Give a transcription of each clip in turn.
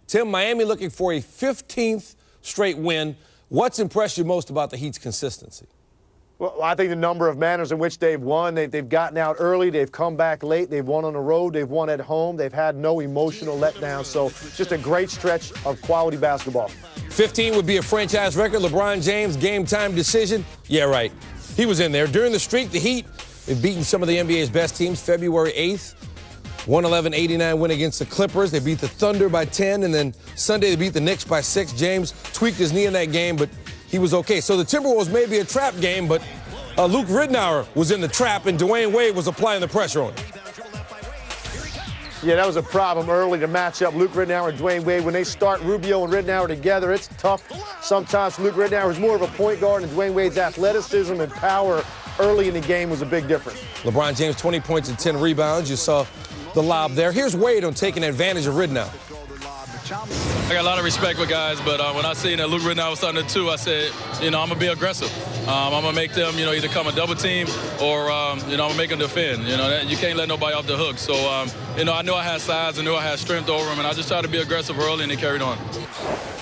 Tim, Miami looking for a 15th straight win. What's impressed you most about the Heat's consistency? Well, I think the number of manners in which they've won. They've gotten out early. They've come back late. They've won on the road. They've won at home. They've had no emotional letdown. So just a great stretch of quality basketball. 15 would be a franchise record. LeBron James, game-time decision. Yeah, right. He was in there. During the streak, the Heat have beaten some of the NBA's best teams. February 8th, 111-89 win against the Clippers. They beat the Thunder by 10, and then Sunday they beat the Knicks by 6. James tweaked his knee in that game, but he was okay. So the Timberwolves may be a trap game, but Luke Ridnour was in the trap, and Dwayne Wade was applying the pressure on him. Yeah, that was a problem early to match up Luke Ridnour and Dwayne Wade. When they start Rubio and Ridnour together, it's tough. Sometimes Luke Ridnour is more of a point guard, and Dwayne Wade's athleticism and power early in the game was a big difference. LeBron James, 20 points and 10 rebounds. You saw the lob there. Here's Wade on taking advantage of Ridnour. I got a lot of respect for guys, but when I seen that Luke Ridnour was starting to 2, I said, I'm going to be aggressive. I'm going to make them, either come a double team or, I'm going to make them defend. You can't let nobody off the hook. So, I knew I had size, I knew I had strength over him, and I just tried to be aggressive early, and they carried on.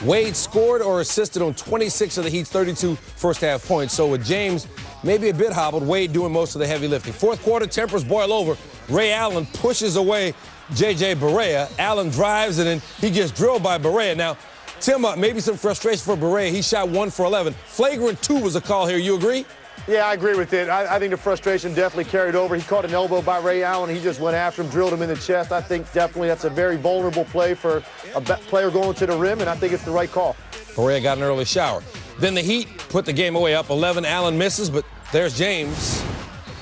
Wade scored or assisted on 26 of the Heat's 32 first-half points. So with James maybe a bit hobbled, Wade doing most of the heavy lifting. Fourth quarter, tempers boil over. Ray Allen pushes away J.J. Barea. Allen drives, and then he gets drilled by Barea. Now, Tim, maybe some frustration for Barea. He shot 1 for 11. Flagrant 2 was a call here. You agree? Yeah, I agree with it. I think the frustration definitely carried over. He caught an elbow by Ray Allen. He just went after him, drilled him in the chest. I think definitely that's a very vulnerable play for a player going to the rim, and I think it's the right call. Barea got an early shower. Then the Heat put the game away up 11. Allen misses, but there's James.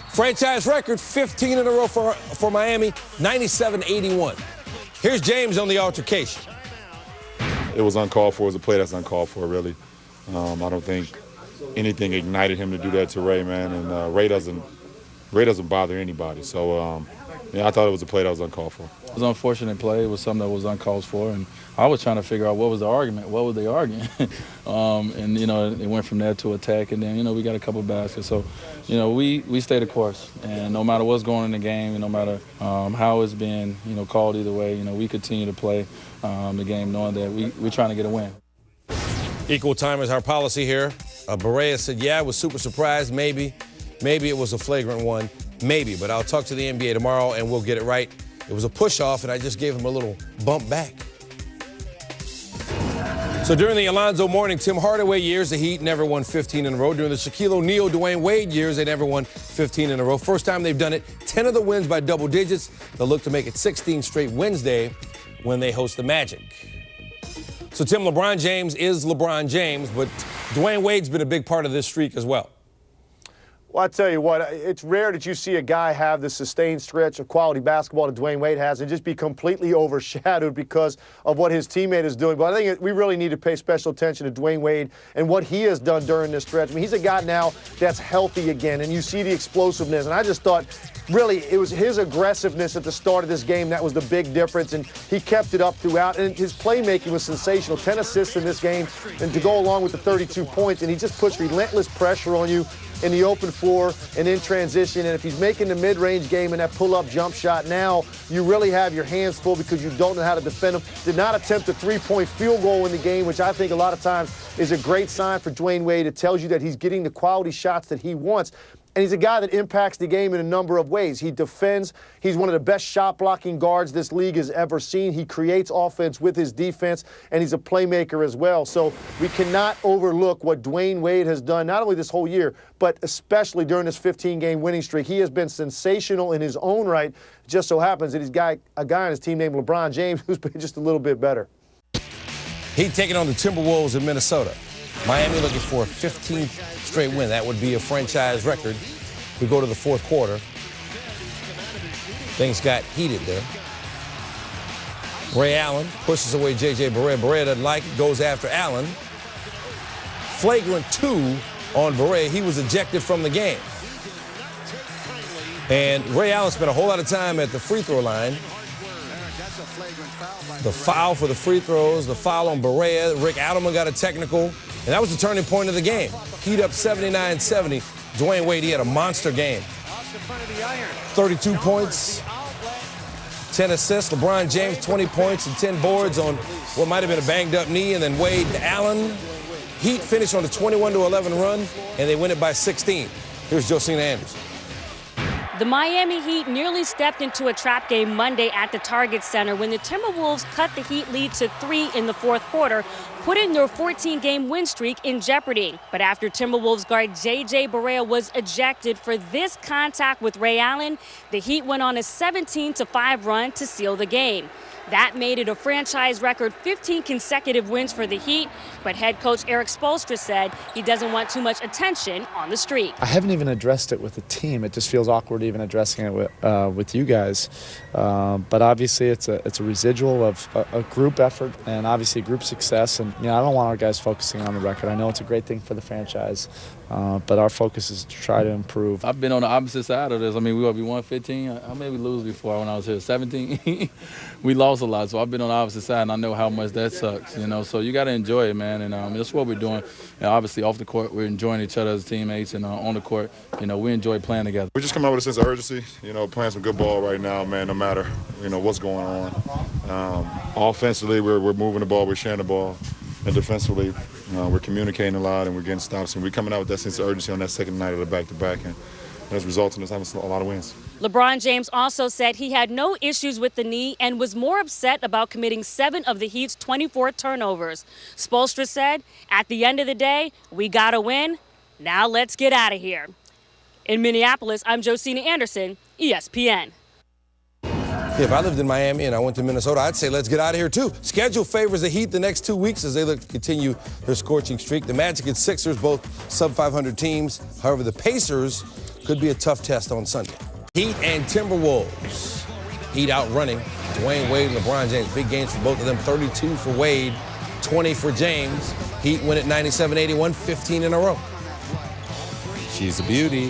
Franchise record, 15 in a row for Miami, 97-81. Here's James on the altercation. It was uncalled for. It was a play that's uncalled for, really. I don't think anything ignited him to do that to Ray, man. And Ray doesn't bother anybody. So, I thought it was a play that was uncalled for. It was an unfortunate play. It was something that was uncalled for, and I was trying to figure out what was the argument. What were they arguing? And, it went from there to attack, and then, we got a couple baskets. So, we stayed the course, and no matter what's going on in the game, and no matter how it's been, called either way, we continue to play the game knowing that we're trying to get a win. Equal time is our policy here. Barea said, yeah, I was super surprised. Maybe it was a flagrant one. Maybe, but I'll talk to the NBA tomorrow and we'll get it right. It was a push-off, and I just gave him a little bump back. So during the Alonzo Mourning, Tim Hardaway years, the Heat never won 15 in a row. During the Shaquille O'Neal, Dwayne Wade years, they never won 15 in a row. First time they've done it, 10 of the wins by double digits. They'll look to make it 16 straight Wednesday when they host the Magic. So, Tim, LeBron James is LeBron James, but Dwayne Wade's been a big part of this streak as well. Well, I tell you what, it's rare that you see a guy have the sustained stretch of quality basketball that Dwayne Wade has and just be completely overshadowed because of what his teammate is doing. But I think we really need to pay special attention to Dwayne Wade and what he has done during this stretch. I mean, he's a guy now that's healthy again, and you see the explosiveness. And I just thought, really, it was his aggressiveness at the start of this game that was the big difference, and he kept it up throughout. And his playmaking was sensational. 10 assists in this game, and to go along with the 32 points, and he just puts relentless pressure on you in the open floor and in transition. And if he's making the mid-range game and that pull-up jump shot, now you really have your hands full because you don't know how to defend him. Did not attempt a three-point field goal in the game, which I think a lot of times is a great sign for Dwayne Wade. It tells you that he's getting the quality shots that he wants. And he's a guy that impacts the game in a number of ways. He defends. He's one of the best shot-blocking guards this league has ever seen. He creates offense with his defense, and he's a playmaker as well. So we cannot overlook what Dwayne Wade has done, not only this whole year, but especially during this 15-game winning streak. He has been sensational in his own right. It just so happens that he's got a guy on his team named LeBron James who's been just a little bit better. Heat taking on the Timberwolves in Minnesota. Miami looking for a 15th straight win. That would be a franchise record. We go to the fourth quarter. Things got heated there. Ray Allen pushes away J.J. Barea. Barea doesn't like it, goes after Allen. Flagrant 2 on Barea. He was ejected from the game. And Ray Allen spent a whole lot of time at the free throw line. The foul for the free throws, the foul on Barea. Rick Adelman got a technical. And that was the turning point of the game. Heat up 79-70. Dwayne Wade, he had a monster game. 32 points, 10 assists. LeBron James, 20 points and 10 boards on what might have been a banged-up knee. And then Wade Allen. Heat finished on a 21-11 run, and they win it by 16. Here's Josina Anderson. The Miami Heat nearly stepped into a trap game Monday at the Target Center when the Timberwolves cut the Heat lead to 3 in the fourth quarter, putting their 14-game win streak in jeopardy. But after Timberwolves guard J.J. Barea was ejected for this contact with Ray Allen, the Heat went on a 17-5 run to seal the game. That made it a franchise record 15 consecutive wins for the Heat, but head coach Eric Spoelstra said he doesn't want too much attention on the streak. I haven't even addressed it with the team. It just feels awkward even addressing it with you guys. But obviously it's a residual of a group effort and obviously group success. And I don't want our guys focusing on the record. I know it's a great thing for the franchise, but our focus is to try to improve. I've been on the opposite side of this. I mean, we won 15. I maybe lose before when I was here. 17. We lost a lot, so I've been on the opposite side, and I know how much that sucks. So you got to enjoy it, man. And that's what we're doing. And obviously, off the court, we're enjoying each other as teammates, and on the court, we enjoy playing together. We're just coming out with a sense of urgency. Playing some good ball right now, man. No matter what's going on. Offensively, we're moving the ball, we're sharing the ball, and defensively, we're communicating a lot, and we're getting stops. And we're coming out with that sense of urgency on that second night of the back-to-back, and that's resulting in us having a lot of wins. LeBron James also said he had no issues with the knee and was more upset about committing 7 of the Heat's 24 turnovers. Spoelstra said, at the end of the day, we got to win. Now let's get out of here. In Minneapolis, I'm Josina Anderson, ESPN. If I lived in Miami and I went to Minnesota, I'd say let's get out of here, too. Schedule favors the Heat the next 2 weeks as they look to continue their scorching streak. The Magic and Sixers, both sub-500 teams. However, the Pacers could be a tough test on Sunday. Heat and Timberwolves. Heat outrunning Dwayne Wade and LeBron James. Big games for both of them. 32 for Wade, 20 for James. Heat win at 97-81, 15 in a row. She's a beauty.